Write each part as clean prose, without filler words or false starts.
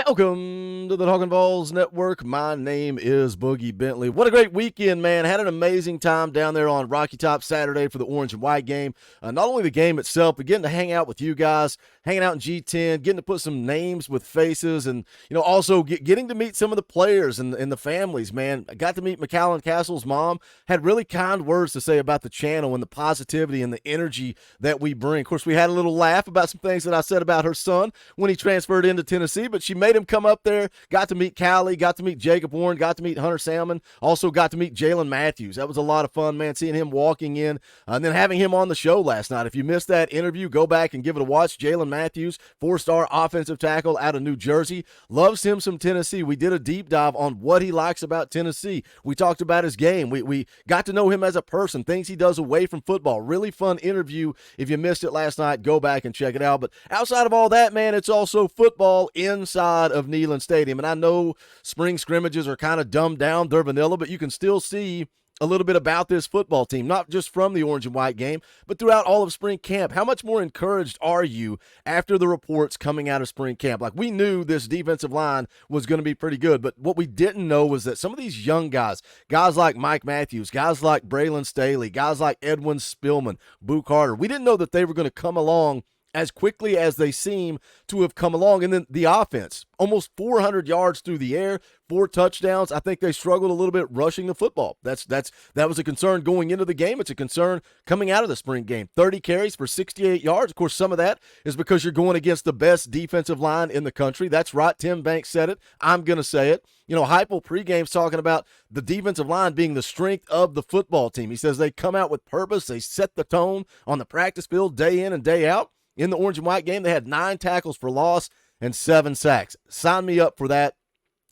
Welcome to the Talkin VAWLS Network. My name is Boogie Bentley. What a great weekend, man. Had an amazing time down there on Rocky Top Saturday for the orange and white game. Not only the game itself, but getting to hang out with you guys, hanging out in G10, getting to put some names with faces, and also getting to meet some of the players and the families, man. I got to meet McAllen Castle's mom. Had really kind words to say about the channel and the positivity and the energy that we bring. Of course, we had a little laugh about some things that I said about her son when he transferred into Tennessee, but she made him come up there, got to meet Callie, got to meet Jacob Warren, got to meet Hunter Salmon, also got to meet Jalen Matthews. That was a lot of fun, man, seeing him walking in and then having him on the show last night. If you missed that interview, go back and give it a watch. Jalen Matthews, 4-star offensive tackle out of New Jersey, loves him some Tennessee. We did a deep dive on what he likes about Tennessee. We talked about his game. We got to know him as a person, things he does away from football. Really fun interview. If you missed it last night, go back and check it out. But outside of all that, man, it's also football inside of Neyland Stadium. And I know spring scrimmages are kind of dumbed down, they're vanilla, but you can still see a little bit about this football team, not just from the orange and white game, but throughout all of spring camp. How much more encouraged are you after the reports coming out of spring camp? Like, we knew this defensive line was going to be pretty good, but what we didn't know was that some of these young guys like Mike Matthews, guys like Braylon Staley, guys like Edwin Spillman, Boo Carter, we didn't know that they were going to come along as quickly as they seem to have come along. And then the offense, almost 400 yards through the air, 4 touchdowns. I think they struggled a little bit rushing the football. That was a concern going into the game. It's a concern coming out of the spring game. 30 carries for 68 yards. Of course, some of that is because you're going against the best defensive line in the country. That's right. Tim Banks said it. I'm going to say it. Heupel pregame's talking about the defensive line being the strength of the football team. He says they come out with purpose. They set the tone on the practice field day in and day out. In the orange and white game, they had 9 tackles for loss and 7 sacks. Sign me up for that.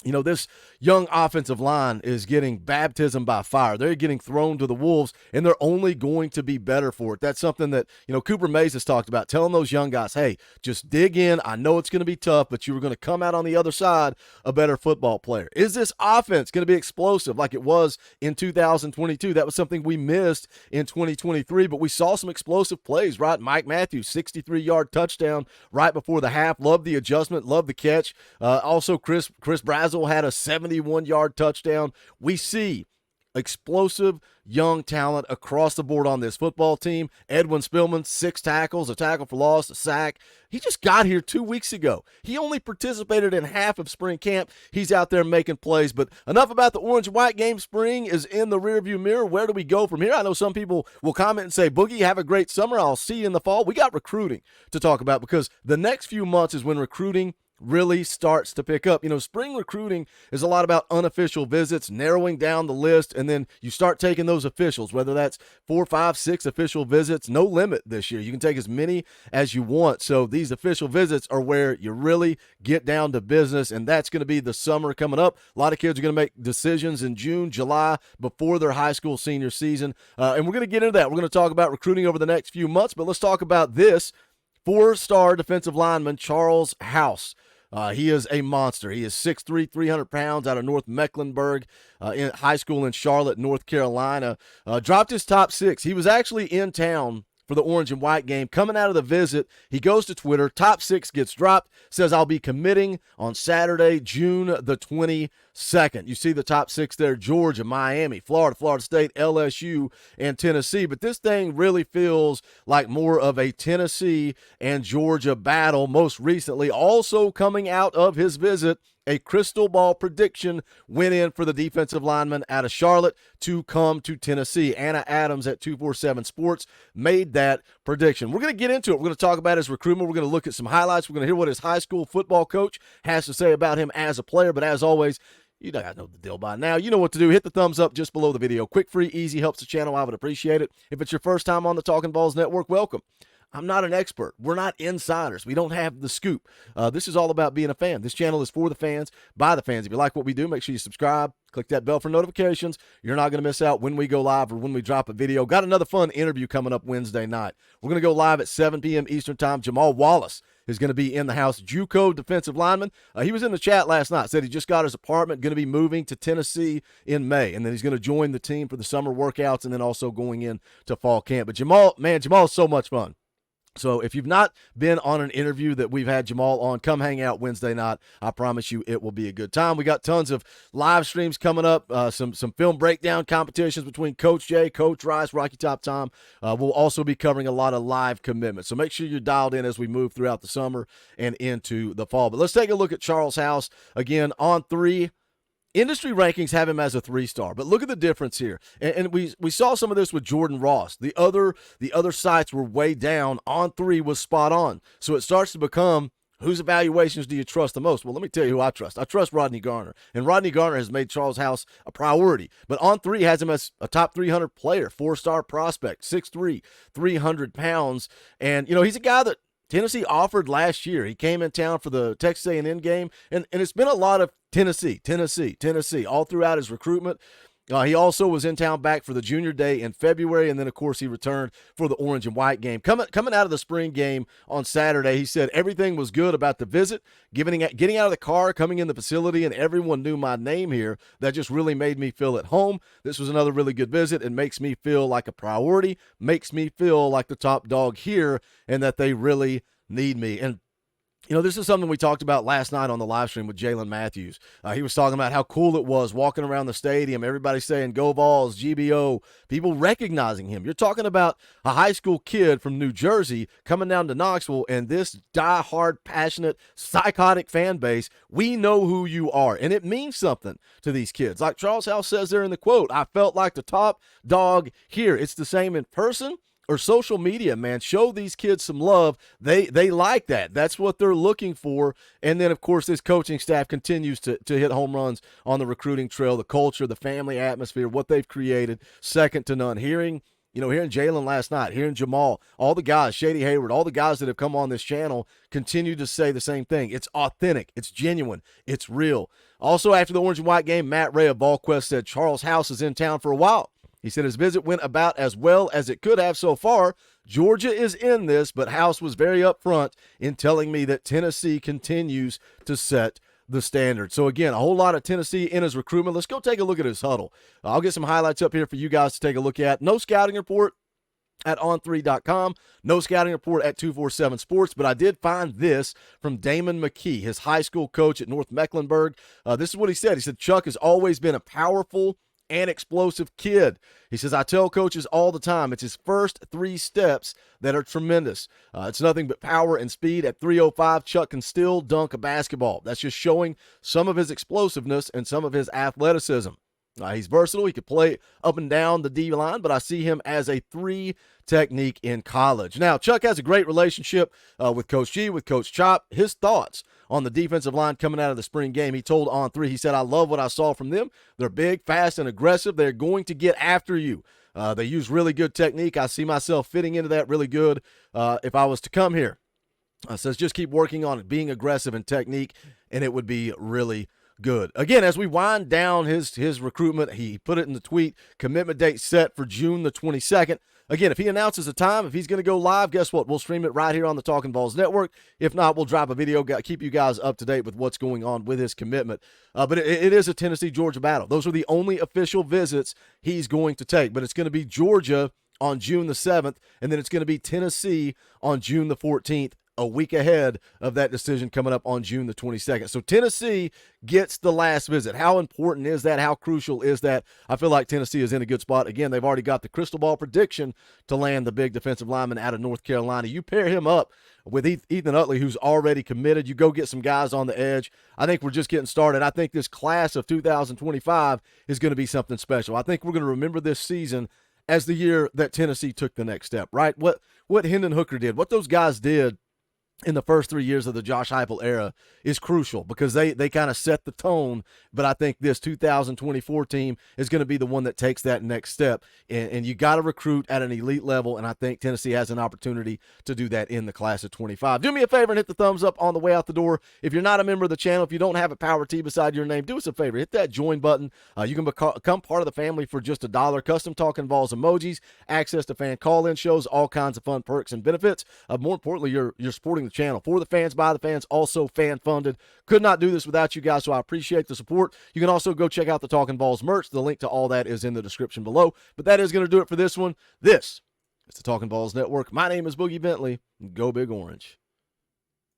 This young offensive line is getting baptism by fire. They're getting thrown to the wolves, and they're only going to be better for it. That's something that, Cooper Mays has talked about, telling those young guys, hey, just dig in. I know it's going to be tough, but you are going to come out on the other side a better football player. Is this offense going to be explosive like it was in 2022? That was something we missed in 2023, but we saw some explosive plays, right? Mike Matthews, 63-yard touchdown right before the half. Love the adjustment, love the catch. Also, Chris Brazel had a 71-yard touchdown. We see explosive young talent across the board on this football team. Edwin Spillman, 6 tackles, a tackle for loss, a sack. He just got here 2 weeks ago. He only participated in half of spring camp. He's out there making plays. But enough about the orange and white game. Spring is in the rearview mirror. Where do we go from here? I know some people will comment and say, Boogie, have a great summer. I'll see you in the fall. We got recruiting to talk about because the next few months is when recruiting really starts to pick up. Spring recruiting is a lot about unofficial visits, narrowing down the list, and then you start taking those officials, whether that's 4, 5, 6 official visits. No limit this year. You can take as many as you want. So these official visits are where you really get down to business, and that's going to be the summer coming up. A lot of kids are going to make decisions in June, July, before their high school senior season, and we're going to get into that. We're going to talk about recruiting over the next few months, but let's talk about this 4-star defensive lineman, Charles House. He is a monster. He is 6'3", 300 pounds, out of North Mecklenburg, in high school in Charlotte, North Carolina. Dropped his top 6. He was actually in town for the orange and white game. Coming out of the visit, he goes to Twitter. Top 6 gets dropped. Says, I'll be committing on Saturday, June the 22nd. You see the top 6 there: Georgia, Miami, Florida, Florida State, LSU, and Tennessee. But this thing really feels like more of a Tennessee and Georgia battle. Most recently, also coming out of his visit, a crystal ball prediction went in for the defensive lineman out of Charlotte to come to Tennessee. Anna Adams at 247 Sports made that prediction. We're going to get into it. We're going to talk about his recruitment. We're going to look at some highlights. We're going to hear what his high school football coach has to say about him as a player. But as always, you guys know the deal by now. You know what to do. Hit the thumbs up just below the video. Quick, free, easy, helps the channel. I would appreciate it. If it's your first time on the Talkin VAWLS Network, welcome. I'm not an expert. We're not insiders. We don't have the scoop. This is all about being a fan. This channel is for the fans, by the fans. If you like what we do, make sure you subscribe. Click that bell for notifications. You're not going to miss out when we go live or when we drop a video. Got another fun interview coming up Wednesday night. We're going to go live at 7 p.m. Eastern Time. Jamal Wallace is going to be in the house. JUCO defensive lineman. He was in the chat last night. Said he just got his apartment, going to be moving to Tennessee in May. And then he's going to join the team for the summer workouts and then also going in to fall camp. But Jamal is so much fun. So if you've not been on an interview that we've had Jamal on, come hang out Wednesday night. I promise you it will be a good time. We got tons of live streams coming up, some film breakdown competitions between Coach Jay, Coach Rice, Rocky Top Tom. We'll also be covering a lot of live commitments. So make sure you're dialed in as we move throughout the summer and into the fall. But let's take a look at Charles House. Again, on 3. Industry rankings have him as a 3-star, but look at the difference here. And we saw some of this with Jordan Ross. The other sites were way down. On 3 was spot on. So it starts to become, whose evaluations do you trust the most? Well, let me tell you who I trust. I trust Rodney Garner. And Rodney Garner has made Charles House a priority. But On 3 has him as a top 300 player, 4-star prospect, 6'3", 300 pounds. And, he's a guy that Tennessee offered last year. He came in town for the Texas A&M game, and it's been a lot of Tennessee, all throughout his recruitment. He also was in town back for the junior day in February, and then, of course, he returned for the orange and white game. Coming out of the spring game on Saturday, he said everything was good about the visit, getting out of the car, coming in the facility, and everyone knew my name here. That just really made me feel at home. This was another really good visit. It makes me feel like a priority, makes me feel like the top dog here, and that they really need me. And this is something we talked about last night on the live stream with Jalen Matthews. He was talking about how cool it was walking around the stadium, everybody saying, "Go Vols, GBO," people recognizing him. You're talking about a high school kid from New Jersey coming down to Knoxville, and this die-hard, passionate, psychotic fan base, we know who you are, and it means something to these kids. Like Charles House says there in the quote, "I felt like the top dog here." It's the same in person or social media, man. Show these kids some love. They like that. That's what they're looking for. And then, of course, this coaching staff continues to hit home runs on the recruiting trail, the culture, the family atmosphere, what they've created, second to none. Hearing Jalen last night, hearing Jamal, all the guys, Shady Hayward, all the guys that have come on this channel continue to say the same thing. It's authentic. It's genuine. It's real. Also, after the orange and white game, Matt Ray of VolQuest said Charles House is in town for a while. He said his visit went about as well as it could have so far. Georgia is in this, but House was very upfront in telling me that Tennessee continues to set the standard. So, again, a whole lot of Tennessee in his recruitment. Let's go take a look at his huddle. I'll get some highlights up here for you guys to take a look at. No scouting report at on3.com, no scouting report at 247 Sports, but I did find this from Damon McKee, his high school coach at North Mecklenburg. This is what he said. He said, Chuck has always been a powerful and explosive kid. He says, I tell coaches all the time, it's his first 3 steps that are tremendous. It's nothing but power and speed. At 305, Chuck can still dunk a basketball. That's just showing some of his explosiveness and some of his athleticism. He's versatile. He could play up and down the D line, but I see him as a 3 technique in college. Now, Chuck has a great relationship with Coach G, with Coach Chop. His thoughts on the defensive line coming out of the spring game, he told On 3, he said, I love what I saw from them. They're big, fast, and aggressive. They're going to get after you. They use really good technique. I see myself fitting into that really good if I was to come here. Says just keep working on it, being aggressive in technique, and it would be really good. Again, as we wind down his recruitment, he put it in the tweet, commitment date set for June the 22nd. Again, if he announces a time, if he's going to go live, guess what? We'll stream it right here on the Talkin VAWLS network. If not, we'll drop a video, keep you guys up to date with what's going on with his commitment. But it is a Tennessee-Georgia battle. Those are the only official visits he's going to take. But it's going to be Georgia on June the 7th, and then it's going to be Tennessee on June the 14th. A week ahead of that decision coming up on June the 22nd. So Tennessee gets the last visit. How important is that? How crucial is that? I feel like Tennessee is in a good spot. Again, they've already got the crystal ball prediction to land the big defensive lineman out of North Carolina. You pair him up with Ethan Utley, who's already committed. You go get some guys on the edge. I think we're just getting started. I think this class of 2025 is going to be something special. I think we're going to remember this season as the year that Tennessee took the next step, right? What Hendon Hooker did, what those guys did in the first 3 years of the Josh Heupel era is crucial because they kind of set the tone. But I think this 2024 team is going to be the one that takes that next step. And you got to recruit at an elite level, and I think Tennessee has an opportunity to do that in the class of 25. Do me a favor and hit the thumbs up on the way out the door. If you're not a member of the channel, if you don't have a Power T beside your name, do us a favor. Hit that join button. You can become part of the family for just $1. Custom Talkin VAWLS emojis, access to fan call-in shows, all kinds of fun perks and benefits. More importantly, you're supporting the channel for the fans, by the fans, also fan funded. Could not do this without you guys, so I appreciate the support. You can also go check out the Talkin VAWLS merch. The link to all that is in the description below. But that is going to do it for this one. This It's the Talkin VAWLS Network. My name is Boogie Bentley. Go Big Orange.